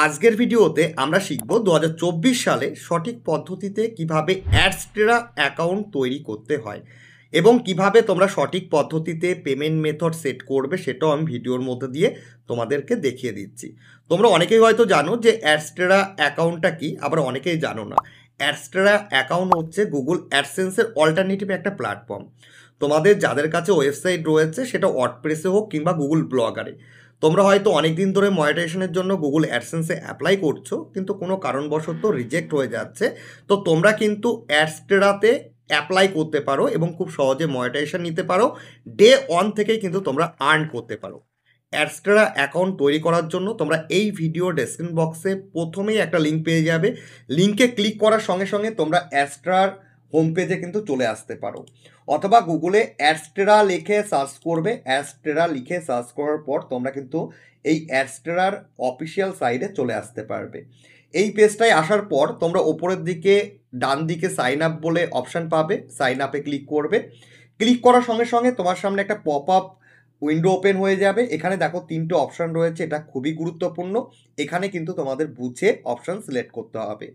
আজকের ভিডিওতে আমরা শিখব 2024 সালে সঠিক পদ্ধতিতে কিভাবে অ্যাডস্টেরা অ্যাকাউন্ট তৈরি করতে হয় এবং কিভাবে তোমরা সঠিক পদ্ধতিতে পেমেন্ট মেথড সেট করবে সেটাও আমি ভিডিওর মধ্যে দিয়ে তোমাদেরকে দেখিয়ে দিচ্ছি। তোমরা অনেকেই হয়তো জানো যে অ্যাডস্টেরা অ্যাকাউন্টটা কি, আবার অনেকেই জানো না। অ্যাডস্টেরা অ্যাকাউন্ট হচ্ছে গুগল অ্যাডসেন্সের অল্টারনেটিভ একটা প্ল্যাটফর্ম। তোমাদের যাদের কাছে ওয়েবসাইট রয়েছে সেটা ওয়ার্ডপ্রেসে হোক কিংবা গুগল ব্লগারে, তোমরা হয়তো অনেক দিন ধরে মনিটাইজেশনের জন্য গুগল অ্যাডসেন্সে অ্যাপ্লাই করছো, কিন্তু কোনো কারণবশত রিজেক্ট হয়ে যাচ্ছে। তো তোমরা কিন্তু অ্যাডস্টেরাতে অ্যাপ্লাই করতে পারো এবং খুব সহজে মনিটাইজেশন নিতে পারো। ডে 1 থেকেই কিন্তু তোমরা আর্ন করতে পারো। অ্যাডস্টেরা অ্যাকাউন্ট তৈরি করার জন্য তোমরা এই ভিডিও ডেসক্রিপশন বক্সে প্রথমেই একটা লিঙ্ক পেয়ে যাবে। লিঙ্কে ক্লিক করার সঙ্গে সঙ্গে তোমরা অ্যাডস্টেরার হোম পেজে কিন্তু চলে আসতে পারো, অথবা গুগলে অ্যাডস্টেরা লিখে সার্চ করবে। অ্যাডস্টেরা লিখে সার্চ করার পর তোমরা কিন্তু এই অ্যাডস্টেরার অফিসিয়াল সাইটে চলে আসতে পারবে। এই পেজটায় আসার পর তোমরা ওপরের দিকে ডান দিকে সাইন আপ বলে অপশান পাবে, সাইন আপে ক্লিক করবে। ক্লিক করার সঙ্গে সঙ্গে তোমার সামনে একটা পপ আপ উইন্ডো ওপেন হয়ে যাবে। এখানে দেখো 3টে অপশান রয়েছে, এটা খুবই গুরুত্বপূর্ণ। এখানে কিন্তু তোমাদের বুঝে অপশান সিলেক্ট করতে হবে।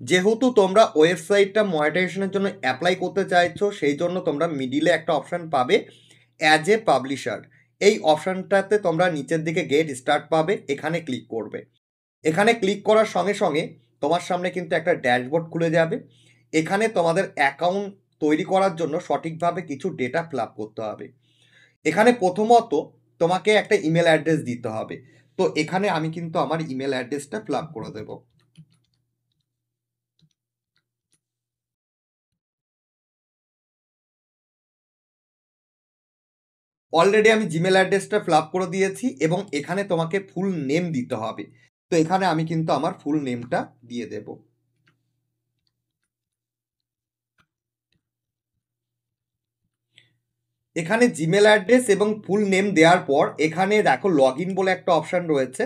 যেহেতু তোমরা ওয়েবসাইটটা মনিটাইজেশনের জন্য অ্যাপ্লাই করতে চাইছো, সেই জন্য তোমরা মিডিলে একটা অপশান পাবে অ্যাজ এ পাবলিশার। এই অপশানটাতে তোমরা নিচের দিকে গেট স্টার্ট পাবে, এখানে ক্লিক করবে। এখানে ক্লিক করার সঙ্গে সঙ্গে তোমার সামনে কিন্তু একটা ড্যাশবোর্ড খুলে যাবে। এখানে তোমাদের অ্যাকাউন্ট তৈরি করার জন্য সঠিকভাবে কিছু ডেটা ফিল আপ করতে হবে। এখানে প্রথমত তোমাকে একটা ইমেল অ্যাড্রেস দিতে হবে। তো এখানে আমি কিন্তু আমার ইমেল অ্যাড্রেসটা ফিল আপ করে দেবো। অলরেডি আমি জিমেল অ্যাড্রেসটা ফিল আপ করে দিয়েছি এবং এখানে তোমাকে ফুল নেম দিতে হবে। তো এখানে আমি কিন্তু আমার ফুল নেমটা দিয়ে দেব। এখানে জিমেল অ্যাড্রেস এবং ফুল নেম দেওয়ার পর এখানে দেখো লগ ইন বলে একটা অপশান রয়েছে।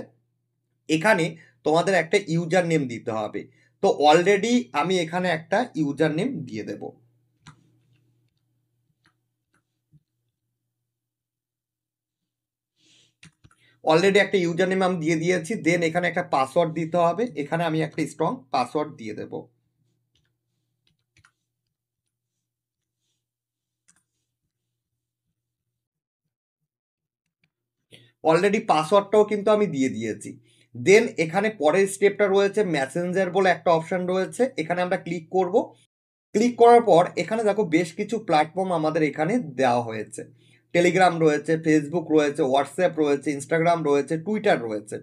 এখানে তোমাদের একটা ইউজার নেম দিতে হবে। তো অলরেডি আমি এখানে একটা ইউজার নেম দিয়ে দেব। অলরেডি একটা ইউজার নেম আমি দিয়ে দিয়েছি। দেন এখানে একটা পাসওয়ার্ড দিতে হবে। এখানে আমি একটা স্ট্রং পাসওয়ার্ড দিয়ে দেব। অলরেডি পাসওয়ার্ডটাও কিন্তু আমি দিয়ে দিয়েছি। দেন এখানে পরের স্টেপটা রয়েছে মেসেঞ্জার বলে একটা অপশান রয়েছে, এখানে আমরা ক্লিক করব। ক্লিক করার পর এখানে দেখো বেশ কিছু প্ল্যাটফর্ম আমাদের এখানে দেওয়া হয়েছে। টেলিগ্রাম রয়েছে, ফেসবুক রয়েছে, হোয়াটসঅ্যাপ রয়েছে, ইনস্টাগ্রাম রয়েছে, টুইটার রয়েছে।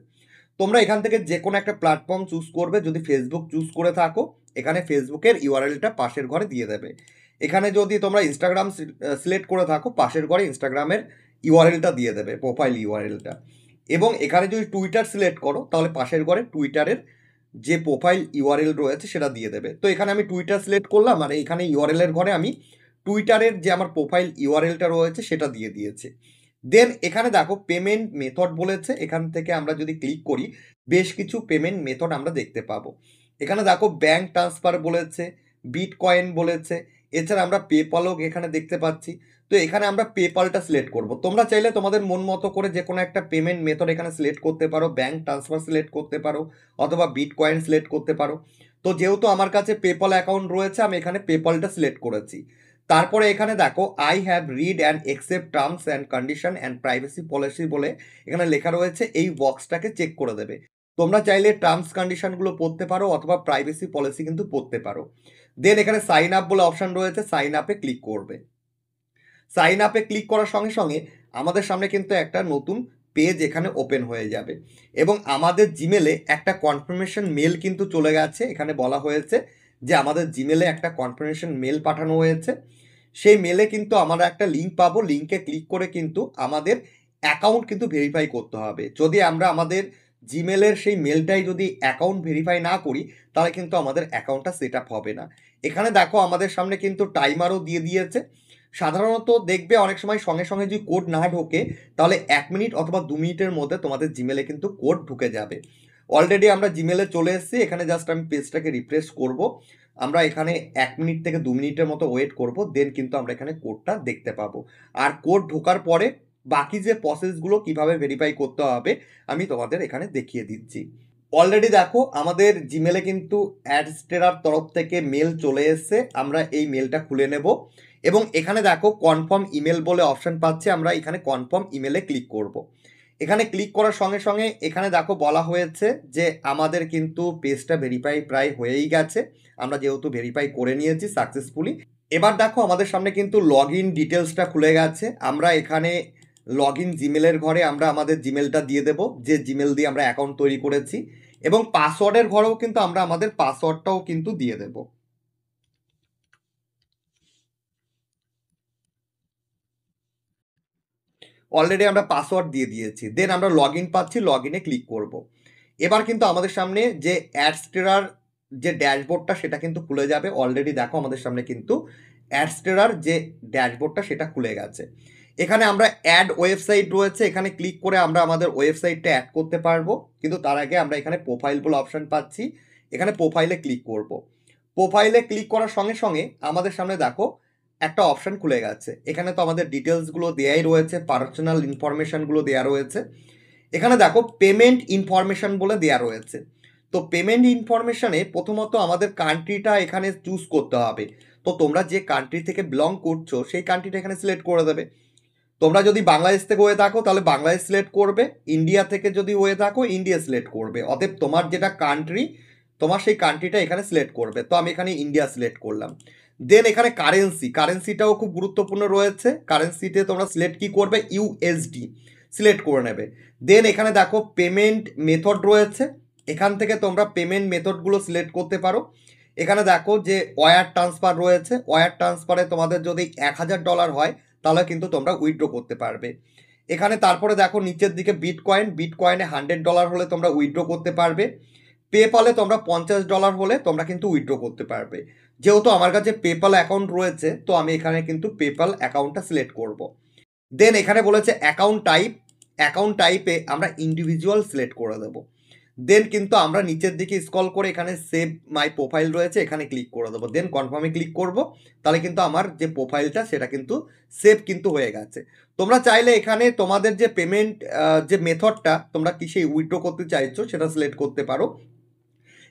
তোমরা এখান থেকে যে কোনো একটা প্ল্যাটফর্ম চুজ করবে। যদি ফেসবুক চুজ করে থাকো, এখানে ফেসবুকের ইউআরএলটা পাশের ঘরে দিয়ে দেবে। এখানে যদি তোমরা ইনস্টাগ্রাম সিলেক্ট করে থাকো, পাশের ঘরে ইনস্টাগ্রামের ইউআরএলটা দিয়ে দেবে, প্রোফাইল ইউআরএলটা। এবং এখানে যদি টুইটার সিলেক্ট করো, তাহলে পাশের ঘরে টুইটারের যে প্রোফাইল ইউআরএল রয়েছে সেটা দিয়ে দেবে। তো এখানে আমি টুইটার সিলেক্ট করলাম, আর এখানে ইউআরএলের ঘরে আমি টুইটারের যে আমার প্রোফাইল ইউআরএলটা রয়েছে সেটা দিয়ে দিয়েছি। দেন এখানে দেখো পেমেন্ট মেথড বলেছে, এখান থেকে আমরা যদি ক্লিক করি বেশ কিছু পেমেন্ট মেথড আমরা দেখতে পাবো। এখানে দেখো ব্যাঙ্ক ট্রান্সফার বলেছে, বিটকয়েন বলেছে, এছাড়া আমরা পেপালও এখানে দেখতে পাচ্ছি। তো এখানে আমরা পেপালটা সিলেক্ট করব। তোমরা চাইলে তোমাদের মন মতো করে যে কোনো একটা পেমেন্ট মেথড এখানে সিলেক্ট করতে পারো, ব্যাঙ্ক ট্রান্সফার সিলেক্ট করতে পারো, অথবা বিটকয়েন সিলেক্ট করতে পারো। তো যেহেতু আমার কাছে পেপাল অ্যাকাউন্ট রয়েছে, আমি এখানে পেপালটা সিলেক্ট করেছি। তারপরে এখানে দেখো I have read and accept terms and condition and privacy policy বলে এখানে লেখা রয়েছে, এই বক্সটাকে চেক করে দেবে। তোমরা চাইলে টার্মস কন্ডিশনগুলো পড়তে পারো অথবা প্রাইভেসি পলিসি কিন্তু পড়তে পারো। দেন এখানে সাইন আপ বলে অপশান রয়েছে, সাইন আপে ক্লিক করবে। সাইন আপে ক্লিক করার সঙ্গে সঙ্গে আমাদের সামনে কিন্তু একটা নতুন পেজ এখানে ওপেন হয়ে যাবে এবং আমাদের জিমেলে একটা কনফার্মেশন মেল কিন্তু চলে গেছে। এখানে বলা হয়েছে যে আমাদের জিমেলে একটা কনফার্মেশন মেল পাঠানো হয়েছে। সেই মেলে কিন্তু আমরা একটা লিঙ্ক পাবো, লিঙ্কে ক্লিক করে কিন্তু আমাদের অ্যাকাউন্ট কিন্তু ভেরিফাই করতে হবে। যদি আমরা আমাদের জিমেলের সেই মেলটাই যদি অ্যাকাউন্ট ভেরিফাই না করি, তাহলে কিন্তু আমাদের অ্যাকাউন্টটা সেট আপ হবে না। এখানে দেখো আমাদের সামনে কিন্তু টাইমারও দিয়ে দিয়েছে। সাধারণত দেখবে অনেক সময় সঙ্গে সঙ্গে যদি কোড না ঢোকে, তাহলে 1 মিনিট অথবা 2 মিনিটের মধ্যে তোমাদের জিমেলে কিন্তু কোড ঢুকে যাবে। অলরেডি আমরা জিমেলে চলে এসেছি, এখানে জাস্ট আমি পেজটাকে রিফ্রেশ করব। আমরা এখানে 1 মিনিট থেকে 2 মিনিটের মতো ওয়েট করব, দেন কিন্তু আমরা এখানে কোডটা দেখতে পাবো। আর কোড ঢোকার পরে বাকি যে প্রসেসগুলো কিভাবে ভেরিফাই করতে হবে আমি তোমাদের এখানে দেখিয়ে দিচ্ছি। অলরেডি দেখো আমাদের জিমেলে কিন্তু অ্যাডস্টেরার তরফ থেকে মেল চলে এসেছে, আমরা এই মেলটা খুলে নেব এবং এখানে দেখো কনফার্ম ইমেল বলে অপশন পাচ্ছে, আমরা এখানে কনফার্ম ইমেলে ক্লিক করব। এখানে ক্লিক করার সঙ্গে সঙ্গে এখানে দেখো বলা হয়েছে যে আমাদের কিন্তু পেজটা ভেরিফাই প্রায় হয়েই গেছে, আমরা যেহেতু ভেরিফাই করে নিয়েছি সাকসেসফুলি। এবার দেখো আমাদের সামনে কিন্তু লগ ইন ডিটেলসটা খুলে গেছে, আমরা এখানে লগ ইন জিমেলের ঘরে আমরা আমাদের জিমেলটা দিয়ে দেব, যে জিমেল দিয়ে আমরা অ্যাকাউন্ট তৈরি করেছি, এবং পাসওয়ার্ডের ঘরেও কিন্তু আমরা আমাদের পাসওয়ার্ডটাও কিন্তু দিয়ে দেব। অলরেডি আমরা পাসওয়ার্ড দিয়ে দিয়েছি, দেন আমরা লগ ইন পাচ্ছি, লগ ইনে ক্লিক করব। এবার কিন্তু আমাদের সামনে যে অ্যাডস্টেরার যে ড্যাশবোর্ডটা সেটা কিন্তু খুলে যাবে। অলরেডি দেখো আমাদের সামনে কিন্তু অ্যাডস্টেরার যে ড্যাশবোর্ডটা সেটা খুলে গেছে। এখানে আমরা অ্যাড ওয়েবসাইট রয়েছে, এখানে ক্লিক করে আমরা আমাদের ওয়েবসাইটটা অ্যাড করতে পারবো, কিন্তু তার আগে আমরা এখানে প্রোফাইল বলে অপশন পাচ্ছি, এখানে প্রোফাইলে ক্লিক করব। প্রোফাইলে ক্লিক করার সঙ্গে সঙ্গে আমাদের সামনে দেখো একটা অপশন খুলে গেছে, এখানে তো আমাদের ডিটেলসগুলো দেয়াই রয়েছে, পার্সোনাল ইনফরমেশনগুলো দেওয়া রয়েছে। এখানে দেখো পেমেন্ট ইনফরমেশন বলে দেওয়া রয়েছে। তো পেমেন্ট ইনফরমেশনে প্রথমত আমাদের কান্ট্রিটা এখানে চুজ করতে হবে। তো তোমরা যে কান্ট্রি থেকে বিলং করছো সেই কান্ট্রিটা এখানে সিলেক্ট করে দেবে। তোমরা যদি বাংলাদেশ থেকে হয়ে থাকো তাহলে বাংলাদেশ সিলেক্ট করবে, ইন্ডিয়া থেকে যদি হয়ে থাকো ইন্ডিয়া সিলেক্ট করবে। অতএব তোমার যেটা কান্ট্রি, তোমার সেই কান্ট্রিটা এখানে সিলেক্ট করবে। তো আমি এখানে ইন্ডিয়া সিলেক্ট করলাম। দেন এখানে কারেন্সিটাও খুব গুরুত্বপূর্ণ রয়েছে, কারেন্সিতে তোমরা সিলেক্ট কি করবে, ইউএসডি সিলেক্ট করে নেবে। দেন এখানে দেখো পেমেন্ট মেথড রয়েছে, এখান থেকে তোমরা পেমেন্ট মেথডগুলো সিলেক্ট করতে পারো। এখানে দেখো যে ওয়্যার ট্রান্সফার রয়েছে, ওয়্যার ট্রান্সফারে তোমাদের যদি $1000 হয় তাহলে কিন্তু তোমরা উইথড্র করতে পারবে। এখানে তারপরে দেখো নিচের দিকে বিটকয়েনে $100 হলে তোমরা উইথড্র করতে পারবে। পেপালে তোমরা $50 হলে তোমরা কিন্তু উইথড্র করতে পারবে। যেহেতু আমার কাছে পেপাল অ্যাকাউন্ট রয়েছে তো আমি এখানে কিন্তু পেপাল অ্যাকাউন্টটা সিলেক্ট করব। দেন এখানে বলেছে অ্যাকাউন্ট টাইপে আমরা ইন্ডিভিজুয়াল সিলেক্ট করে দেবো। দেন কিন্তু আমরা নিচের দিকে স্ক্রল করে এখানে সেভ মাই প্রোফাইল রয়েছে, এখানে ক্লিক করে দেবো। দেন কনফার্মে ক্লিক করব, তাহলে কিন্তু আমার যে প্রোফাইলটা সেটা কিন্তু সেভ কিন্তু হয়ে গেছে। তোমরা চাইলে এখানে তোমাদের যে পেমেন্ট যে মেথডটা তোমরা কিসে উইথড্র করতে চাইছো সেটা সিলেক্ট করতে পারো।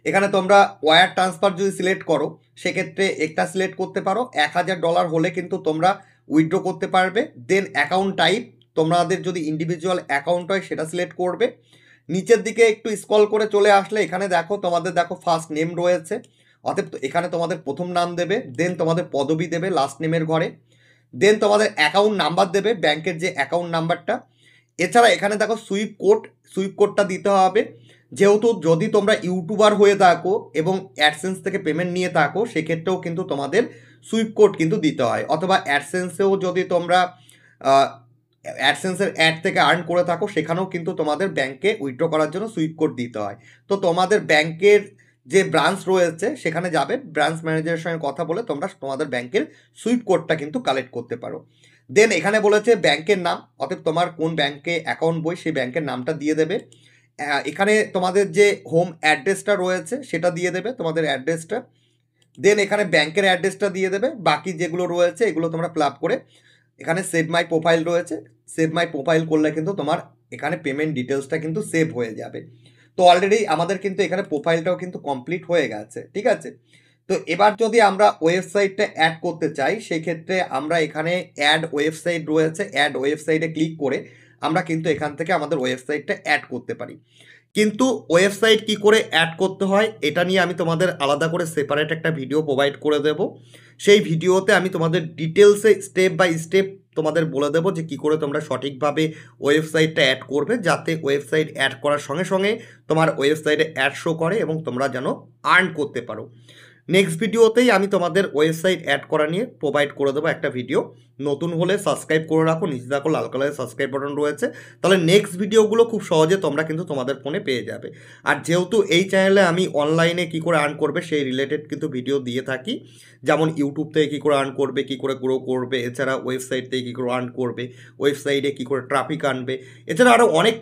এখানে তোমরা ওয়্যার ট্রান্সফার যদি সিলেক্ট করো সেক্ষেত্রে একটা সিলেক্ট করতে পারো, $1000 হলে কিন্তু তোমরা উইথড্র করতে পারবে। দেন অ্যাকাউন্ট টাইপ তোমাদের যদি ইন্ডিভিজুয়াল অ্যাকাউন্ট হয় সেটা সিলেক্ট করবে। নিচের দিকে একটু স্ক্রল করে চলে আসলে এখানে দেখো তোমাদের দেখো ফার্স্ট নেম রয়েছে, অতএব এখানে তোমাদের প্রথম নাম দেবে। দেন তোমাদের পদবি দেবে লাস্ট নেমের ঘরে। দেন তোমাদের অ্যাকাউন্ট নাম্বার দেবে, ব্যাংকের যে অ্যাকাউন্ট নাম্বারটা। এছাড়া এখানে দেখো সুইপ কোডটা দিতে হবে। যেহেতু যদি তোমরা ইউটিউবার হয়ে থাকো এবং অ্যাডসেন্স থেকে পেমেন্ট নিয়ে থাকো সেক্ষেত্রেও কিন্তু তোমাদের সুইপ কোড কিন্তু দিতে হয়, অথবা অ্যাডসেন্সেও যদি তোমরা অ্যাডসেন্সের অ্যাড থেকে আর্ন করে থাকো সেখানেও কিন্তু তোমাদের ব্যাংকে উইথড্র করার জন্য সুইপ কোড দিতে হয়। তো তোমাদের ব্যাংকের যে ব্রাঞ্চ রয়েছে সেখানে যাবে, ব্রাঞ্চ ম্যানেজারের সঙ্গে কথা বলে তোমরা তোমাদের ব্যাংকের সুইপ কোডটা কিন্তু কালেক্ট করতে পারো। দেন এখানে বলেছে ব্যাংকের নাম, অতএব তোমার কোন ব্যাংকে অ্যাকাউন্ট বই সেই ব্যাংকের নামটা দিয়ে দেবে। এখানে তোমাদের যে হোম অ্যাড্রেসটা রয়েছে সেটা দিয়ে দেবে, তোমাদের অ্যাড্রেসটা। দেন এখানে ব্যাংকের অ্যাড্রেসটা দিয়ে দেবে, বাকি যেগুলো রয়েছে এগুলো তোমরা ফিল আপ করে এখানে সেভ মাই প্রোফাইল রয়েছে, সেভ মাই প্রোফাইল করলে কিন্তু তোমার এখানে পেমেন্ট ডিটেলসটা কিন্তু সেভ হয়ে যাবে। তো অলরেডি আমাদের কিন্তু এখানে প্রোফাইলটাও কিন্তু কমপ্লিট হয়ে গেছে, ঠিক আছে। তো এবার যদি আমরা ওয়েবসাইটটা অ্যাড করতে চাই সেই ক্ষেত্রে আমরা এখানে অ্যাড ওয়েবসাইট রয়েছে, অ্যাড ওয়েবসাইটে ক্লিক করে আমরা কিন্তু এখান থেকে আমাদের ওয়েবসাইটটা অ্যাড করতে পারি। কিন্তু ওয়েবসাইট কি করে অ্যাড করতে হয় এটা নিয়ে আমি তোমাদের আলাদা করে সেপারেট একটা ভিডিও প্রোভাইড করে দেব। সেই ভিডিওতে আমি তোমাদের ডিটেলসে স্টেপ বাই স্টেপ তোমাদের বলে দেবো যে কী করে তোমরা সঠিকভাবে ওয়েবসাইটটা অ্যাড করবে, যাতে ওয়েবসাইট অ্যাড করার সঙ্গে সঙ্গে তোমার ওয়েবসাইটে অ্যাড শো করে এবং তোমরা যেন আর্ন করতে পারো। নেক্সট ভিডিওতেই আমি তোমাদের ওয়েবসাইট অ্যাড করা নিয়ে প্রোভাইড করে দেবো একটা ভিডিও। নতুন হলে সাবস্ক্রাইব করে রাখো, নিচে দেখো লাল কালারের সাবস্ক্রাইব বাটন রয়েছে, তাহলে নেক্সট ভিডিওগুলো খুব সহজে তোমরা কিন্তু তোমাদের ফোনে পেয়ে যাবে। আর যেহেতু এই চ্যানেলে আমি অনলাইনে কী করে আর্ন করবে সেই রিলেটেড কিন্তু ভিডিও দিয়ে থাকি, যেমন ইউটিউব থেকে কী করে আর্ন করবে, কী করে গ্রো করবে, এছাড়া ওয়েবসাইট থেকে কী করে আর্ন করবে, ওয়েবসাইটে কী করে ট্রাফিক আনবে, এছাড়া আরও অনেক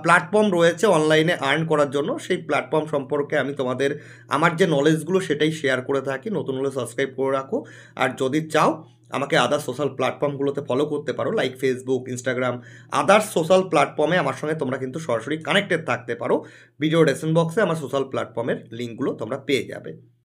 প্ল্যাটফর্ম রয়েছে অনলাইনে আর্ন করার জন্য। সেই প্ল্যাটফর্ম সম্পর্কে আমি তোমাদের আমার যে নলেজগুলো সেটাই শেয়ার করে থাকি। নতুন হলে সাবস্ক্রাইব করে রাখো, আর যদি চাও আমাকে আদার্স সোশ্যাল প্ল্যাটফর্মগুলোতে ফলো করতে পারো, like Facebook, Instagram, others social প্ল্যাটফর্মে আমার সঙ্গে তোমরা কিন্তু সরাসরি কানেক্টেড থাকতে পারো। ভিডিও ডেসক্রিপশন বক্সে আমার সোশ্যাল প্ল্যাটফর্মের লিঙ্কগুলো তোমরা পেয়ে যাবে।